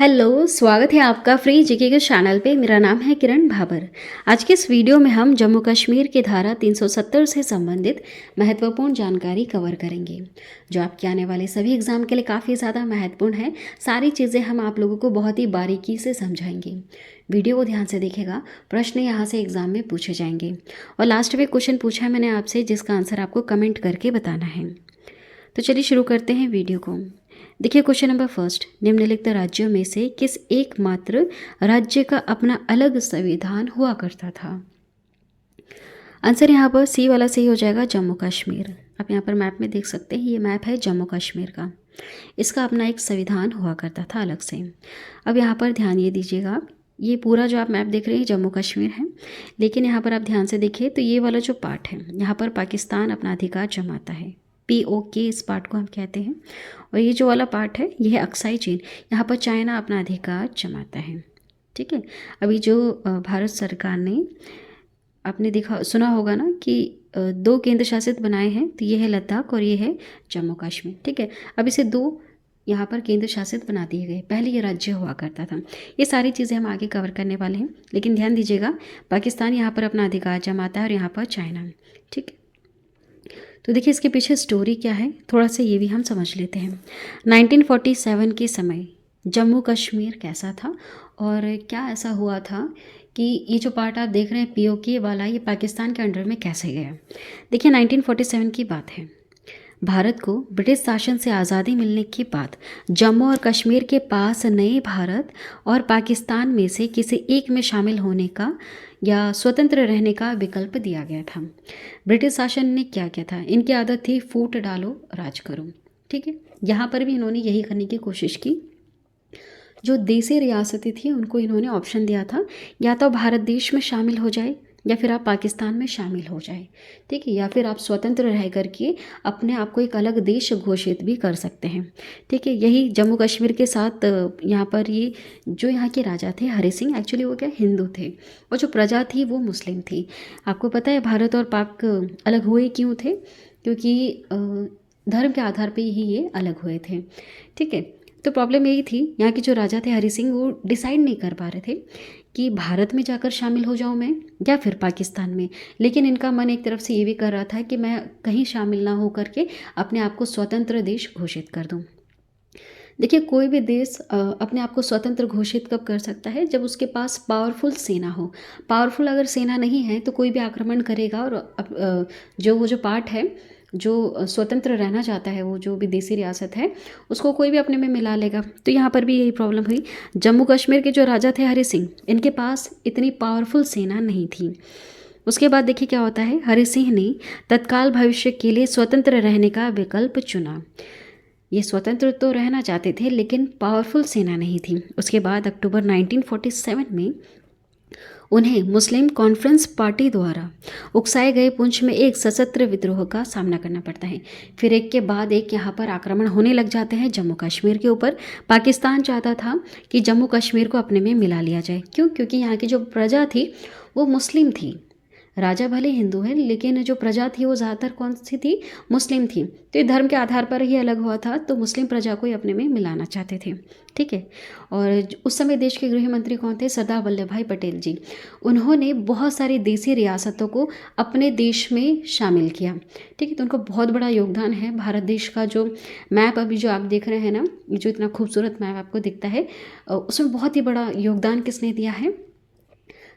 Hello, स्वागत है आपका फ्री जीके के चैनल पे। मेरा नाम है किरण भाबर। आज के इस वीडियो में हम जम्मू कश्मीर की धारा 370 से संबंधित महत्वपूर्ण जानकारी कवर करेंगे, जो आपके आने वाले सभी एग्जाम के लिए काफ़ी ज़्यादा महत्वपूर्ण है। सारी चीज़ें हम आप लोगों को बहुत ही बारीकी से समझाएंगे। वीडियो को ध्यान से देखेगा, प्रश्न यहाँ से एग्जाम में पूछे जाएंगे। और लास्ट में क्वेश्चन पूछा है मैंने आपसे, जिसका आंसर आपको कमेंट करके बताना है। तो चलिए शुरू करते हैं वीडियो को। देखिए क्वेश्चन नंबर फर्स्ट, निम्नलिखित राज्यों में से किस एकमात्र राज्य का अपना अलग संविधान हुआ करता था? आंसर यहाँ पर सी वाला सही हो जाएगा, जम्मू कश्मीर। आप यहाँ पर मैप में देख सकते हैं, ये मैप है जम्मू कश्मीर का। इसका अपना एक संविधान हुआ करता था अलग से। अब यहाँ पर ध्यान ये दीजिएगा, ये पूरा जो आप मैप देख रहे हैं जम्मू कश्मीर है, लेकिन यहाँ पर आप ध्यान से देखिए तो ये वाला जो पार्ट है, यहाँ पर पाकिस्तान अपना अधिकार जमाता है। POK इस पार्ट को हम कहते हैं। और ये जो वाला पार्ट है ये है अक्साई चीन, यहाँ पर चाइना अपना अधिकार जमाता है। ठीक है। अभी जो भारत सरकार ने आपने देखा सुना होगा ना कि 2 केंद्र शासित बनाए हैं, तो ये है लद्दाख और ये है जम्मू कश्मीर। ठीक है। अब इसे 2 यहाँ पर केंद्र शासित बना दिए गए। पहले ये राज्य हुआ करता था। ये सारी चीज़ें हम आगे कवर करने वाले हैं, लेकिन ध्यान दीजिएगा पाकिस्तान यहाँ पर अपना अधिकार जमाता है और यहाँ पर चाइना। ठीक है। तो देखिए इसके पीछे स्टोरी क्या है, थोड़ा सा ये भी हम समझ लेते हैं। 1947 के समय जम्मू कश्मीर कैसा था और क्या ऐसा हुआ था कि ये जो पार्ट आप देख रहे हैं POK वाला, ये पाकिस्तान के अंडर में कैसे गया। देखिए 1947 की बात है। भारत को ब्रिटिश शासन से आज़ादी मिलने के बाद जम्मू और कश्मीर के पास नए भारत और पाकिस्तान में से किसी एक में शामिल होने का या स्वतंत्र रहने का विकल्प दिया गया था। ब्रिटिश शासन ने क्या किया था, इनकी आदत थी फूट डालो राज करो। ठीक है। यहाँ पर भी इन्होंने यही करने की कोशिश की। जो देसी रियासतें थी उनको इन्होंने ऑप्शन दिया था, या तो भारत देश में शामिल हो जाए या फिर आप पाकिस्तान में शामिल हो जाए। ठीक है। या फिर आप स्वतंत्र रह करके अपने आप को एक अलग देश घोषित भी कर सकते हैं। ठीक है। यही जम्मू कश्मीर के साथ यहाँ पर ये जो यहाँ के राजा थे हरि सिंह, एक्चुअली वो क्या हिंदू थे और जो प्रजा थी वो मुस्लिम थी। आपको पता है भारत और पाक अलग हुए क्यों थे? क्योंकि धर्म के आधार पर ही ये अलग हुए थे। ठीक है। तो प्रॉब्लम यही थी, यहाँ के जो राजा थे हरि सिंह, वो डिसाइड नहीं कर पा रहे थे कि भारत में जाकर शामिल हो जाऊँ मैं या फिर पाकिस्तान में। लेकिन इनका मन एक तरफ से ये भी कर रहा था कि मैं कहीं शामिल ना हो करके अपने आप को स्वतंत्र देश घोषित कर दूँ। देखिए कोई भी देश अपने आप को स्वतंत्र घोषित कब कर सकता है? जब उसके पास पावरफुल सेना हो। पावरफुल अगर सेना नहीं है तो कोई भी आक्रमण करेगा और जो पार्ट है जो स्वतंत्र रहना चाहता है, वो जो भी देसी रियासत है, उसको कोई भी अपने में मिला लेगा। तो यहाँ पर भी यही प्रॉब्लम हुई। जम्मू कश्मीर के जो राजा थे हरि सिंह, इनके पास इतनी पावरफुल सेना नहीं थी। उसके बाद देखिए क्या होता है, हरि सिंह ने तत्काल भविष्य के लिए स्वतंत्र रहने का विकल्प चुना। ये स्वतंत्र तो रहना चाहते थे लेकिन पावरफुल सेना नहीं थी। उसके बाद अक्टूबर 1947 में उन्हें मुस्लिम कॉन्फ्रेंस पार्टी द्वारा उकसाए गए पुंछ में एक सशस्त्र विद्रोह का सामना करना पड़ता है। फिर एक के बाद एक यहाँ पर आक्रमण होने लग जाते हैं जम्मू कश्मीर के ऊपर। पाकिस्तान चाहता था कि जम्मू कश्मीर को अपने में मिला लिया जाए। क्यों? क्योंकि यहाँ की जो प्रजा थी वो मुस्लिम थी। राजा भले हिंदू है लेकिन जो प्रजा थी वो ज़्यादातर कौन सी थी? मुस्लिम थी। तो ये धर्म के आधार पर ही अलग हुआ था, तो मुस्लिम प्रजा को ही अपने में मिलाना चाहते थे। ठीक है। और उस समय देश के गृह मंत्री कौन थे? सरदार वल्लभ भाई पटेल जी। उन्होंने बहुत सारी देसी रियासतों को अपने देश में शामिल किया। ठीक है। तो उनको बहुत बड़ा योगदान है। भारत देश का जो मैप अभी जो आप देख रहे हैं ना, जो इतना खूबसूरत मैप आपको दिखता है, उसमें बहुत ही बड़ा योगदान किसने दिया है?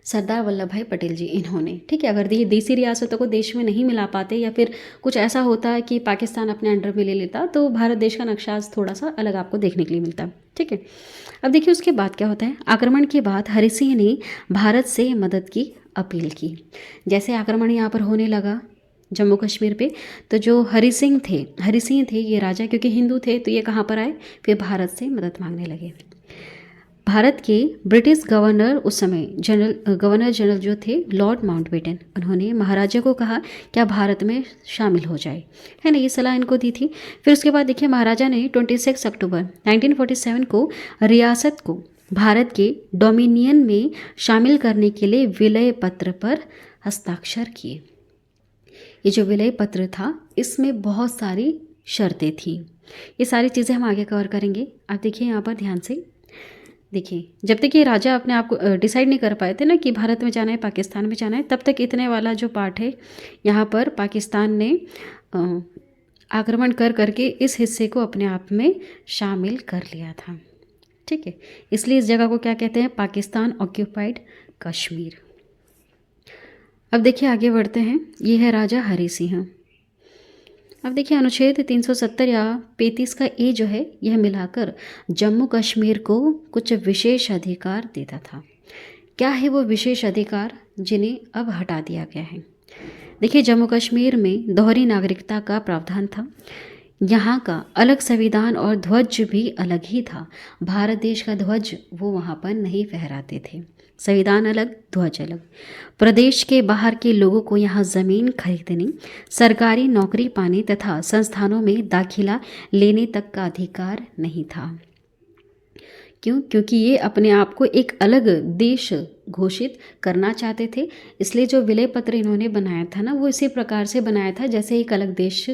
सरदार वल्लभ भाई पटेल जी, इन्होंने। ठीक है। अगर ये देसी रियासतों को देश में नहीं मिला पाते या फिर कुछ ऐसा होता है कि पाकिस्तान अपने अंडर में ले लेता, तो भारत देश का नक्शा आज थोड़ा सा अलग आपको देखने के लिए मिलता। ठीक है। अब देखिए उसके बाद क्या होता है। आक्रमण के बाद हरि सिंह ने भारत से मदद की अपील की। जैसे आक्रमण यहाँ पर होने लगा जम्मू कश्मीर पे, तो जो हरि सिंह थे ये राजा, क्योंकि हिंदू थे, तो ये कहाँ पर आए? फिर भारत से मदद मांगने लगे। भारत के ब्रिटिश गवर्नर उस समय गवर्नर जनरल जो थे लॉर्ड माउंटबेटन, उन्होंने महाराजा को कहा क्या भारत में शामिल हो जाए, है ना, ये सलाह इनको दी थी। फिर उसके बाद देखिए महाराजा ने 26 अक्टूबर 1947 को रियासत को भारत के डोमिनियन में शामिल करने के लिए विलय पत्र पर हस्ताक्षर किए। ये जो विलय पत्र था इसमें बहुत सारी शर्तें थी। ये सारी चीज़ें हम आगे कवर करेंगे। आप देखिए यहाँ पर ध्यान से, देखिए, जब तक ये राजा अपने आप को डिसाइड नहीं कर पाए थे ना कि भारत में जाना है, पाकिस्तान में जाना है, तब तक इतने वाला जो पार्ट है, यहाँ पर पाकिस्तान ने अ, आक्रमण कर करके इस हिस्से को अपने आप में शामिल कर लिया था। ठीक है, इसलिए इस जगह को क्या कहते हैं? पाकिस्तान ऑक्यूपाइड कश्मीर। अब देखिए आगे बढ़ते हैं। ये है राजा हरि सिंह। अब देखिए अनुच्छेद 370 या 35 का ए जो है, यह मिलाकर जम्मू कश्मीर को कुछ विशेष अधिकार देता था। क्या है वो विशेष अधिकार जिन्हें अब हटा दिया गया है? देखिए, जम्मू कश्मीर में दोहरी नागरिकता का प्रावधान था। यहाँ का अलग संविधान और ध्वज भी अलग ही था। भारत देश का ध्वज वो वहाँ पर नहीं फहराते थे। संविधान अलग, ध्वज अलग। प्रदेश के बाहर के लोगों को यहाँ ज़मीन खरीदने, सरकारी नौकरी पाने तथा संस्थानों में दाखिला लेने तक का अधिकार नहीं था। क्यों? क्योंकि ये अपने आप को एक अलग देश घोषित करना चाहते थे। इसलिए जो विलय पत्र इन्होंने बनाया था ना, वो इसी प्रकार से बनाया था जैसे एक अलग देश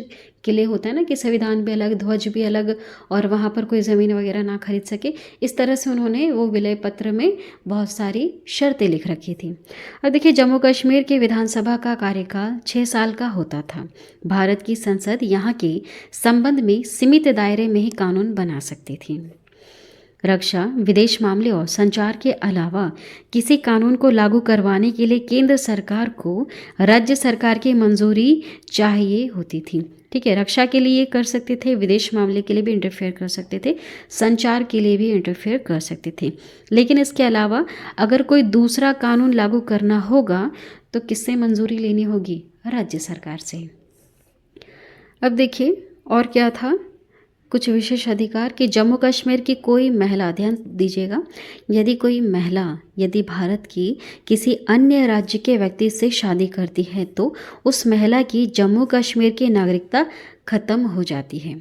के लिए होता है ना कि संविधान भी अलग, ध्वज भी अलग, और वहाँ पर कोई ज़मीन वगैरह ना खरीद सके। इस तरह से उन्होंने वो विलय पत्र में बहुत सारी शर्तें लिख रखी थी। और देखिए, जम्मू कश्मीर के विधानसभा का कार्यकाल 6 साल का होता था। भारत की संसद यहाँ के संबंध में सीमित दायरे में ही कानून बना सकती थी। रक्षा, विदेश मामले और संचार के अलावा किसी कानून को लागू करवाने के लिए केंद्र सरकार को राज्य सरकार की मंजूरी चाहिए होती थी। ठीक है, रक्षा के लिए कर सकते थे, विदेश मामले के लिए भी इंटरफेयर कर सकते थे, संचार के लिए भी इंटरफेयर कर सकते थे। लेकिन इसके अलावा अगर कोई दूसरा कानून लागू करना होगा तो किससे मंजूरी लेनी होगी? राज्य सरकार से। अब देखिए और क्या था, कुछ विशेष अधिकार कि जम्मू कश्मीर की कोई महिला, ध्यान दीजिएगा, यदि कोई महिला यदि भारत की किसी अन्य राज्य के व्यक्ति से शादी करती है तो उस महिला की जम्मू कश्मीर की नागरिकता खत्म हो जाती है।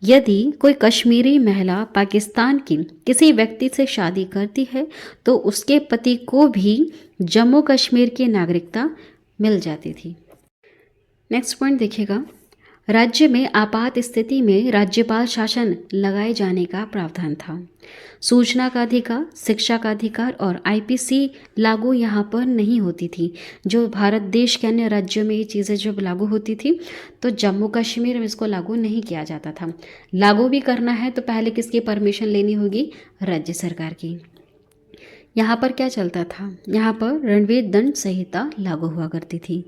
यदि कोई कश्मीरी महिला पाकिस्तान की किसी व्यक्ति से शादी करती है तो उसके पति को भी जम्मू कश्मीर की नागरिकता मिल जाती थी। नेक्स्ट पॉइंट देखिएगा, राज्य में आपात स्थिति में राज्यपाल शासन लगाए जाने का प्रावधान था। सूचना का अधिकार, शिक्षा का अधिकार और आईपीसी लागू यहाँ पर नहीं होती थी। जो भारत देश के अन्य राज्यों में ये चीज़ें जब लागू होती थी तो जम्मू कश्मीर में इसको लागू नहीं किया जाता था। लागू भी करना है तो पहले किसकी परमिशन लेनी होगी? राज्य सरकार की। यहाँ पर क्या चलता था? यहाँ पर रणवीर दंड संहिता लागू हुआ करती थी।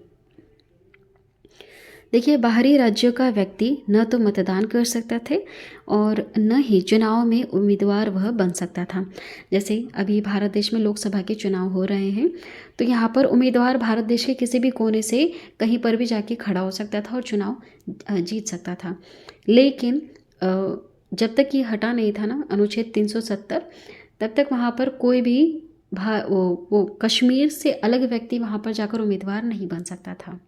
देखिए, बाहरी राज्यों का व्यक्ति न तो मतदान कर सकता थे और न ही चुनाव में उम्मीदवार वह बन सकता था। जैसे अभी भारत देश में लोकसभा के चुनाव हो रहे हैं तो यहाँ पर उम्मीदवार भारत देश के किसी भी कोने से कहीं पर भी जाके खड़ा हो सकता था और चुनाव जीत सकता था। लेकिन जब तक ये हटा नहीं था ना अनुच्छेद 370, तब तक वहाँ पर कोई भी वो कश्मीर से अलग व्यक्ति वहाँ पर जाकर उम्मीदवार नहीं बन सकता था।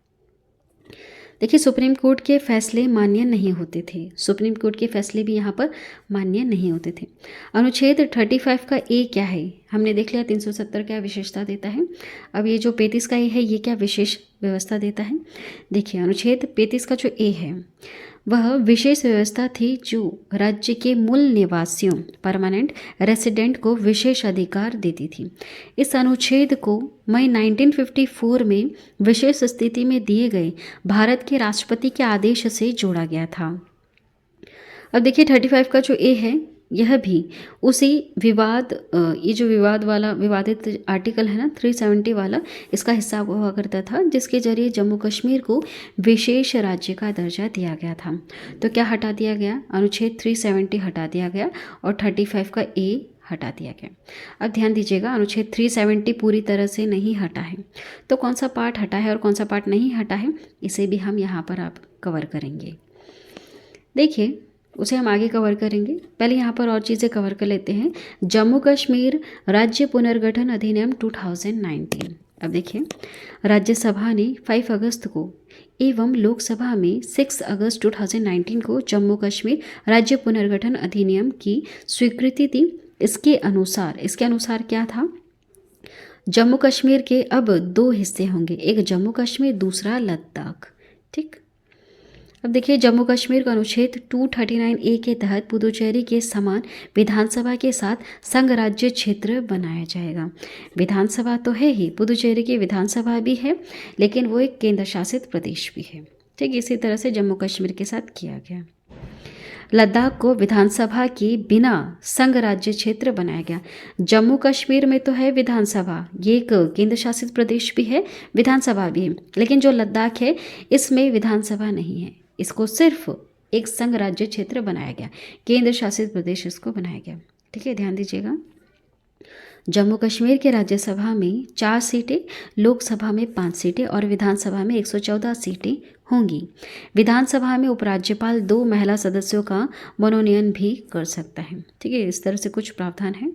देखिए, सुप्रीम कोर्ट के फैसले मान्य नहीं होते थे। सुप्रीम कोर्ट के फैसले भी यहाँ पर मान्य नहीं होते थे। अनुच्छेद 35 का ए क्या है? हमने देख लिया 370 क्या विशेषता देता है। अब ये जो 35 का ए है, ये क्या विशेष व्यवस्था देता है? देखिए, अनुच्छेद 35 का जो ए है वह विशेष व्यवस्था थी जो राज्य के मूल निवासियों, परमानेंट रेसिडेंट को विशेष अधिकार देती थी। इस अनुच्छेद को मई 1954 में विशेष स्थिति में दिए गए भारत के राष्ट्रपति के आदेश से जोड़ा गया था। अब देखिए 35 का जो ए है, यह भी उसी विवाद, ये जो विवाद वाला विवादित आर्टिकल है ना 370 वाला, इसका हिस्सा हुआ करता था, जिसके जरिए जम्मू कश्मीर को विशेष राज्य का दर्जा दिया गया था। तो क्या हटा दिया गया? अनुच्छेद 370 हटा दिया गया और 35 का ए हटा दिया गया। अब ध्यान दीजिएगा, अनुच्छेद 370 पूरी तरह से नहीं हटा है, तो कौन सा पार्ट हटा है और कौन सा पार्ट नहीं हटा है, इसे भी हम यहाँ पर आप कवर करेंगे। देखिए, उसे हम आगे कवर करेंगे। पहले यहाँ पर और चीज़ें कवर कर लेते हैं। जम्मू कश्मीर राज्य पुनर्गठन अधिनियम 2019। अब देखिए, राज्यसभा ने 5 अगस्त को एवं लोकसभा में 6 अगस्त 2019 को जम्मू कश्मीर राज्य पुनर्गठन अधिनियम की स्वीकृति दी। इसके अनुसार क्या था? जम्मू कश्मीर के अब 2 हिस्से होंगे, एक जम्मू कश्मीर, दूसरा लद्दाख। ठीक। अब देखिए, जम्मू कश्मीर का अनुच्छेद 239A के तहत पुदुचेरी के समान विधानसभा के साथ संघ राज्य क्षेत्र बनाया जाएगा। विधानसभा तो है ही, पुदुचेरी की विधानसभा भी है, लेकिन वो एक केंद्र शासित प्रदेश भी है। ठीक, इसी तरह से जम्मू कश्मीर के साथ किया गया। लद्दाख को विधानसभा के बिना संघ राज्य क्षेत्र बनाया गया। जम्मू कश्मीर में तो है विधानसभा, ये एक केंद्र शासित प्रदेश भी है, विधानसभा भी है, लेकिन जो लद्दाख है इसमें विधानसभा नहीं है, इसको सिर्फ एक संघ राज्य क्षेत्र बनाया गया, केंद्र शासित प्रदेश इसको बनाया गया। ठीक है, ध्यान दीजिएगा। जम्मू कश्मीर के राज्यसभा में 4 सीटें, लोकसभा में 5 सीटें और विधानसभा में 114 सीटें होंगी। विधानसभा में उपराज्यपाल 2 महिला सदस्यों का मनोनयन भी कर सकता है। ठीक है, इस तरह से कुछ प्रावधान है।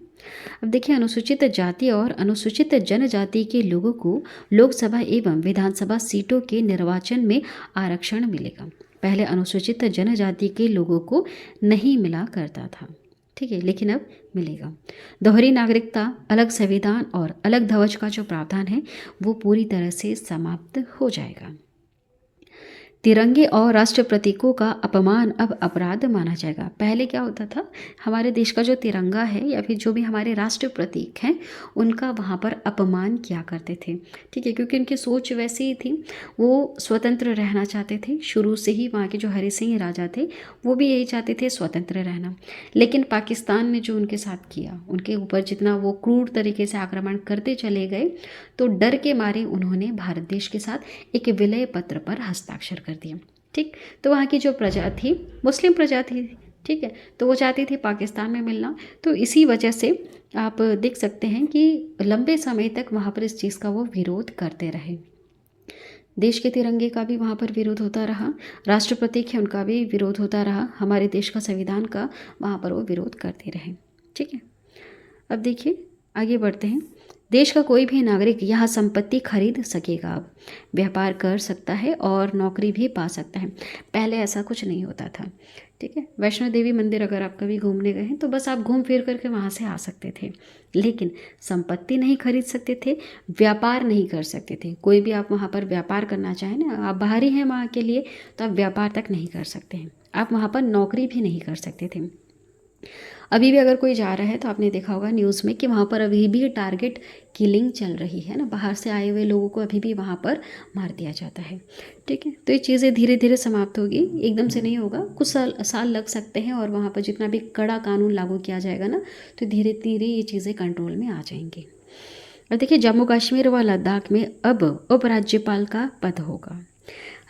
अब देखिए, अनुसूचित जाति और अनुसूचित जनजाति के लोगों को लोकसभा एवं विधानसभा सीटों के निर्वाचन में आरक्षण मिलेगा। पहले अनुसूचित जनजाति के लोगों को नहीं मिला करता था। ठीक है, लेकिन अब मिलेगा। दोहरी नागरिकता, अलग संविधान और अलग ध्वज का जो प्रावधान है वो पूरी तरह से समाप्त हो जाएगा। तिरंगे और राष्ट्र प्रतीकों का अपमान अब अपराध माना जाएगा। पहले क्या होता था, हमारे देश का जो तिरंगा है या फिर जो भी हमारे राष्ट्र प्रतीक हैं उनका वहाँ पर अपमान किया करते थे। ठीक है, क्योंकि उनकी सोच वैसी ही थी, वो स्वतंत्र रहना चाहते थे। शुरू से ही वहाँ के जो हरि सिंह राजा थे वो भी यही चाहते थे, स्वतंत्र रहना। लेकिन पाकिस्तान ने जो उनके साथ किया, उनके ऊपर जितना वो क्रूर तरीके से आक्रमण करते चले गए, तो डर के मारे उन्होंने भारत देश के साथ एक विलय पत्र पर हस्ताक्षर कर दिया। ठीक, तो वहाँ की जो प्रजा थी मुस्लिम प्रजा थी, ठीक है, तो वो चाहती थी पाकिस्तान में मिलना। तो इसी वजह से आप देख सकते हैं कि लंबे समय तक वहाँ पर इस चीज़ का वो विरोध करते रहे। देश के तिरंगे का भी वहाँ पर विरोध होता रहा, राष्ट्र प्रतीक है उनका भी विरोध होता रहा, हमारे देश का संविधान का वहाँ पर वो विरोध करते रहे। ठीक है, अब देखिए आगे बढ़ते हैं। देश का कोई भी नागरिक यहाँ संपत्ति खरीद सकेगा, अब व्यापार कर सकता है और नौकरी भी पा सकता है। पहले ऐसा कुछ नहीं होता था। ठीक है, वैष्णो देवी मंदिर अगर आप कभी घूमने गए हैं तो बस आप घूम फिर करके वहाँ से आ सकते थे, लेकिन संपत्ति नहीं खरीद सकते थे, व्यापार नहीं कर सकते थे। कोई भी आप वहाँ पर व्यापार करना चाहें ना, आप बाहरी हैं वहाँ के लिए, तो आप व्यापार तक नहीं कर सकते हैं। आप वहाँ पर नौकरी भी नहीं कर सकते थे। अभी भी अगर कोई जा रहा है तो आपने देखा होगा न्यूज़ में कि वहाँ पर अभी भी टारगेट किलिंग चल रही है ना, बाहर से आए हुए लोगों को अभी भी वहाँ पर मार दिया जाता है। ठीक है, तो ये चीज़ें धीरे धीरे समाप्त होगी, एकदम से नहीं होगा, कुछ साल लग सकते हैं। और वहाँ पर जितना भी कड़ा कानून लागू किया जाएगा ना, तो धीरे धीरे ये चीज़ें कंट्रोल में आ जाएंगी। और देखिए, जम्मू कश्मीर व लद्दाख में अब उपराज्यपाल का पद होगा।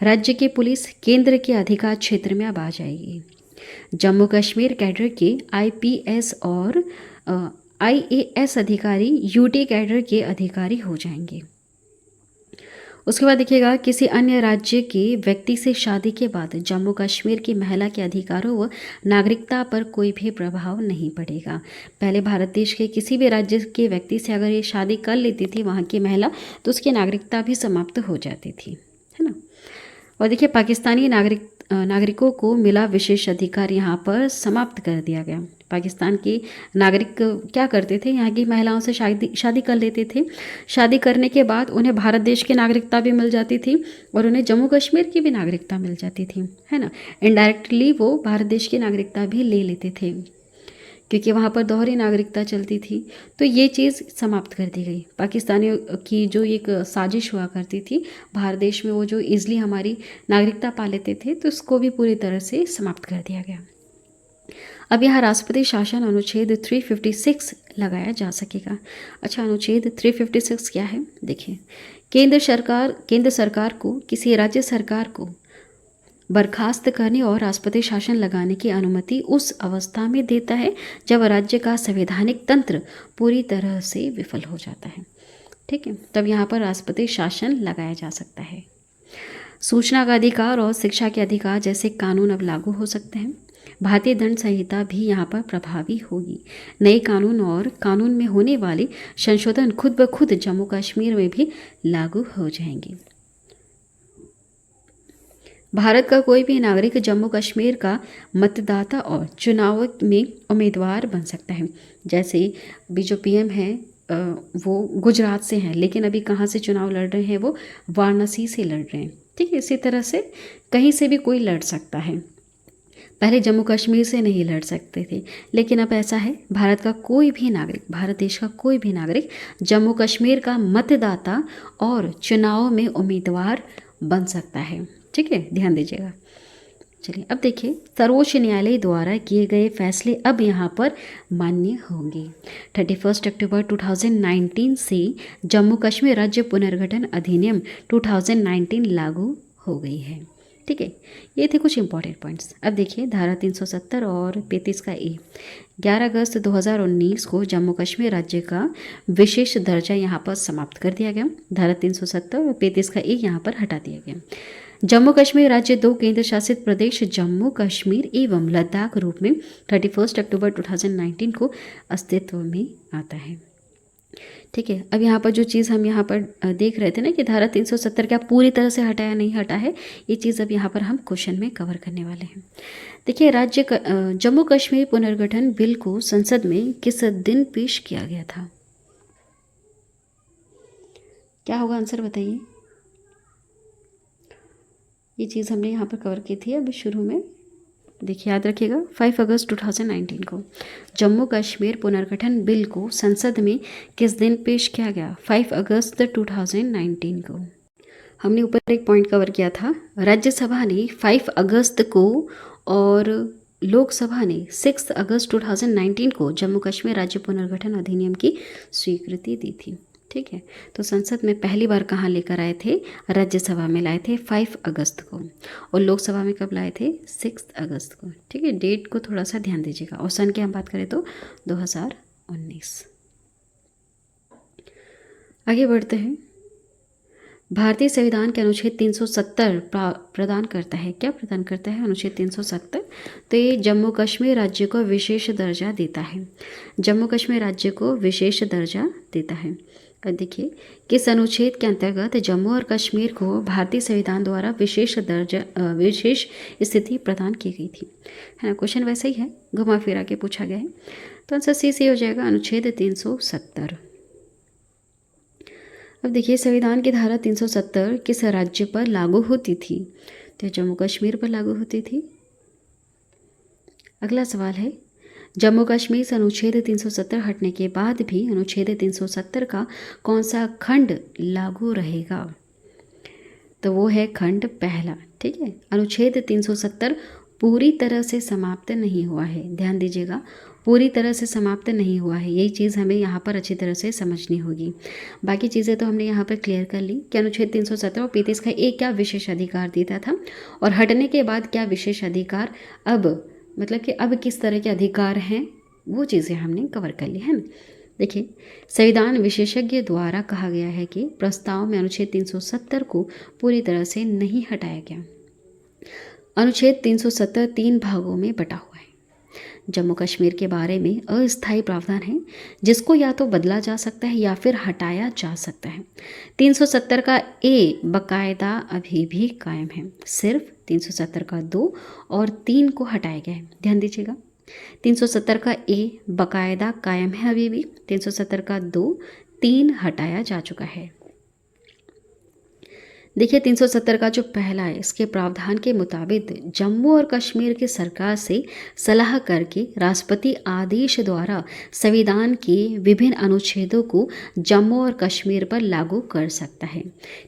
राज्य की पुलिस केंद्र के अधिकार क्षेत्र में अब आ जाएगी। जम्मू कश्मीर कैडर के IPS और IAS अधिकारी UT कैडर के अधिकारी हो जाएंगे। उसके बाद देखिएगा, किसी अन्य राज्य के व्यक्ति से शादी के बाद जम्मू कश्मीर की महिला के अधिकारों व नागरिकता पर कोई भी प्रभाव नहीं पड़ेगा। पहले भारत देश के किसी भी राज्य के व्यक्ति से अगर ये शादी कर लेती थी वहाँ की महिला, तो उसकी नागरिकता भी समाप्त हो जाती थी, है ना। और देखिए, पाकिस्तानी नागरिकों को मिला विशेष अधिकार यहाँ पर समाप्त कर दिया गया। पाकिस्तान के नागरिक क्या करते थे, यहाँ की महिलाओं से शादी कर लेते थे। शादी करने के बाद उन्हें भारत देश की नागरिकता भी मिल जाती थी और उन्हें जम्मू कश्मीर की भी नागरिकता मिल जाती थी, है ना। इनडायरेक्टली वो भारत देश की नागरिकता भी ले लेते थे, क्योंकि वहाँ पर दोहरी नागरिकता चलती थी। तो ये चीज़ समाप्त कर दी गई। पाकिस्तानियों की जो एक साजिश हुआ करती थी भारत देश में, वो जो ईज़िली हमारी नागरिकता पा लेते थे, तो उसको भी पूरी तरह से समाप्त कर दिया गया। अब यहाँ राष्ट्रपति शासन अनुच्छेद 356 लगाया जा सकेगा। अच्छा, अनुच्छेद 356 क्या है, देखिए। केंद्र सरकार को किसी राज्य सरकार को बर्खास्त करने और राष्ट्रपति शासन लगाने की अनुमति उस अवस्था में देता है जब राज्य का संवैधानिक तंत्र पूरी तरह से विफल हो जाता है। ठीक है, तब यहाँ पर राष्ट्रपति शासन लगाया जा सकता है। सूचना का अधिकार और शिक्षा के अधिकार जैसे कानून अब लागू हो सकते हैं। भारतीय दंड संहिता भी यहाँ पर प्रभावी होगी। नए कानून और कानून में होने वाले संशोधन खुद ब खुद जम्मू कश्मीर में भी लागू हो जाएंगे। भारत का कोई भी नागरिक जम्मू कश्मीर का मतदाता और चुनाव में उम्मीदवार बन सकता है। जैसे अभी जो PM है वो गुजरात से हैं, लेकिन अभी कहाँ से चुनाव लड़ रहे हैं, वो वाराणसी से लड़ रहे हैं। ठीक है, इसी तरह से कहीं से भी कोई लड़ सकता है। पहले जम्मू कश्मीर से नहीं लड़ सकते थे, लेकिन अब ऐसा है, भारत का कोई भी नागरिक, भारत देश का कोई भी नागरिक जम्मू कश्मीर का मतदाता और चुनाव में उम्मीदवार बन सकता है। ठीक है, ध्यान दीजिएगा। चलिए अब देखिए, सर्वोच्च न्यायालय द्वारा किए गए फैसले अब यहाँ पर मान्य होंगे। 31 अक्टूबर 2019 से जम्मू कश्मीर राज्य पुनर्गठन अधिनियम 2019 लागू हो गई है। ठीक है, ये थे कुछ इंपॉर्टेंट पॉइंट्स। अब देखिए धारा 370 और 35 का ए। 11 अगस्त 2019 को जम्मू कश्मीर राज्य का विशेष दर्जा यहाँ पर समाप्त कर दिया गया। धारा 370 और 35 का ए यहाँ पर हटा दिया गया। जम्मू कश्मीर राज्य 2 केंद्र शासित प्रदेश जम्मू कश्मीर एवं लद्दाख रूप में 31 अक्टूबर 2019 को अस्तित्व में आता है। ठीक है, अब यहाँ पर जो चीज़ हम यहाँ पर देख रहे थे ना कि धारा 370 क्या पूरी तरह से हटा या नहीं हटा है, ये चीज़ अब यहाँ पर हम क्वेश्चन में कवर करने वाले हैं। देखिए, जम्मू कश्मीर पुनर्गठन बिल को संसद में किस दिन पेश किया गया था? क्या होगा आंसर बताइए। ये चीज़ हमने यहाँ पर कवर की थी अभी शुरू में। देखिए याद रखिएगा, 5 अगस्त 2019 को जम्मू कश्मीर पुनर्गठन बिल को संसद में किस दिन पेश किया गया? 5 अगस्त 2019 को। हमने ऊपर एक पॉइंट कवर किया था, राज्यसभा ने 5 अगस्त को और लोकसभा ने 6 अगस्त 2019 को जम्मू कश्मीर राज्य पुनर्गठन अधिनियम की स्वीकृति दी थी। ठीक है, तो संसद में पहली बार कहाँ लेकर आए थे? राज्यसभा में लाए थे 5 अगस्त को, और लोकसभा में कब लाए थे? 6 अगस्त को। ठीक है, डेट को थोड़ा सा ध्यान दीजिएगा। और सन की हम बात करें तो 2019। आगे बढ़ते हैं। भारतीय संविधान के अनुच्छेद 370 प्रदान करता है, क्या प्रदान करता है? अनुच्छेद 370, तो ये जम्मू कश्मीर राज्य को विशेष दर्जा देता है। जम्मू कश्मीर राज्य को विशेष दर्जा देता है। और देखिए, किस अनुच्छेद के अंतर्गत जम्मू और कश्मीर को भारतीय संविधान द्वारा विशेष स्थिति प्रदान की गई थी, है ना। क्वेश्चन वैसे ही है, घुमा फिरा के पूछा गया है, तो आंसर सी से हो जाएगा, अनुच्छेद 370। अब देखिए, संविधान की धारा 370 किस राज्य पर लागू होती थी? तो जम्मू कश्मीर पर लागू होती थी। अगला सवाल है, जम्मू कश्मीर से अनुच्छेद 370 हटने के बाद भी अनुच्छेद 370 का कौन सा खंड लागू रहेगा? तो वो है खंड पहला। ठीक है, अनुच्छेद 370 पूरी तरह से समाप्त नहीं हुआ है, ध्यान दीजिएगा, पूरी तरह से समाप्त नहीं हुआ है। यही चीज़ हमें यहाँ पर अच्छी तरह से समझनी होगी। बाकी चीज़ें तो हमने यहाँ पर क्लियर कर ली कि अनुच्छेद 370 और 35 का एक क्या विशेष अधिकार देता था, और हटने के बाद क्या विशेष अधिकार, अब मतलब कि अब किस तरह के अधिकार हैं, वो चीज़ें हमने कवर कर ली, है ना। देखिए, संविधान विशेषज्ञ द्वारा कहा गया है कि प्रस्ताव में अनुच्छेद 370 को पूरी तरह से नहीं हटाया गया। अनुच्छेद 370 3 भागों में बटा हुआ है। जम्मू कश्मीर के बारे में अस्थायी प्रावधान है, जिसको या तो बदला जा सकता है या फिर हटाया जा सकता है। 370 का ए बाकायदा अभी भी कायम है, सिर्फ 370 का 2 और 3 को हटाया गया है। ध्यान दीजिएगा, 370 का ए बाकायदा कायम है अभी भी, 370 का 2, 3 हटाया जा चुका है। देखिए, 370 का जो पहला है, इसके प्रावधान के मुताबिक जम्मू और कश्मीर की सरकार से सलाह करके राष्ट्रपति आदेश द्वारा संविधान के विभिन्न अनुच्छेदों को जम्मू और कश्मीर पर लागू कर सकता है।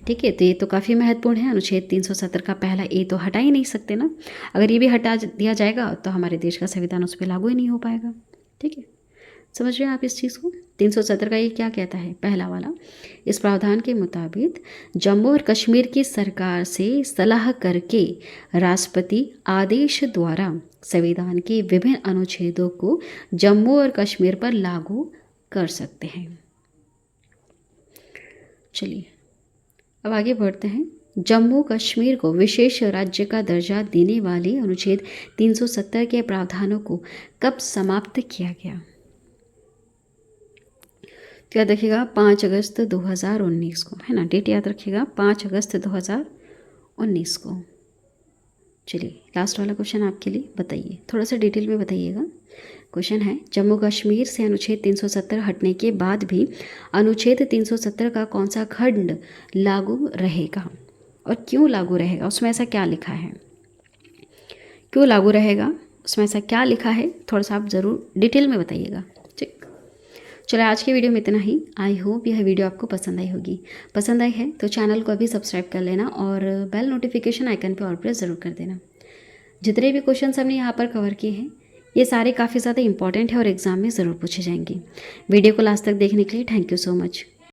ठीक है, तो ये तो काफ़ी महत्वपूर्ण है। अनुच्छेद 370 का पहला ए तो हटा ही नहीं सकते ना, अगर ये भी हटा दिया जाएगा तो हमारे देश का संविधान उस पर लागू ही नहीं हो पाएगा। ठीक है, समझ रहे हैं आप इस चीज़ को। 370 का ये क्या कहता है? पहला वाला, इस प्रावधान के मुताबिक जम्मू और कश्मीर की सरकार से सलाह करके राष्ट्रपति आदेश द्वारा संविधान के विभिन्न अनुच्छेदों को जम्मू और कश्मीर पर लागू कर सकते हैं। चलिए अब आगे बढ़ते हैं। जम्मू कश्मीर को विशेष राज्य का दर्जा देने वाले अनुच्छेद 370 के प्रावधानों को कब समाप्त किया गया? याद रखिएगा, 5 अगस्त 2019 को, है ना, डेट याद रखिएगा, 5 अगस्त 2019 को। चलिए लास्ट वाला क्वेश्चन आपके लिए, बताइए, थोड़ा सा डिटेल में बताइएगा। क्वेश्चन है, जम्मू कश्मीर से अनुच्छेद 370 हटने के बाद भी अनुच्छेद 370 का कौन सा खंड लागू रहेगा और क्यों लागू रहेगा, उसमें ऐसा क्या लिखा है, क्यों लागू रहेगा, उसमें ऐसा क्या लिखा है, थोड़ा सा आप ज़रूर डिटेल में बताइएगा। ठीक, चलो आज की वीडियो में इतना ही। आई होप यह वीडियो आपको पसंद आई होगी। पसंद आई है तो चैनल को अभी सब्सक्राइब कर लेना और बेल नोटिफिकेशन आइकन पर ऑल प्रेस ज़रूर कर देना। जितने भी क्वेश्चन हमने यहाँ पर कवर किए हैं ये सारे काफ़ी ज़्यादा इंपॉर्टेंट है और एग्ज़ाम में ज़रूर पूछे जाएंगे। वीडियो को लास्ट तक देखने के लिए थैंक यू सो मच।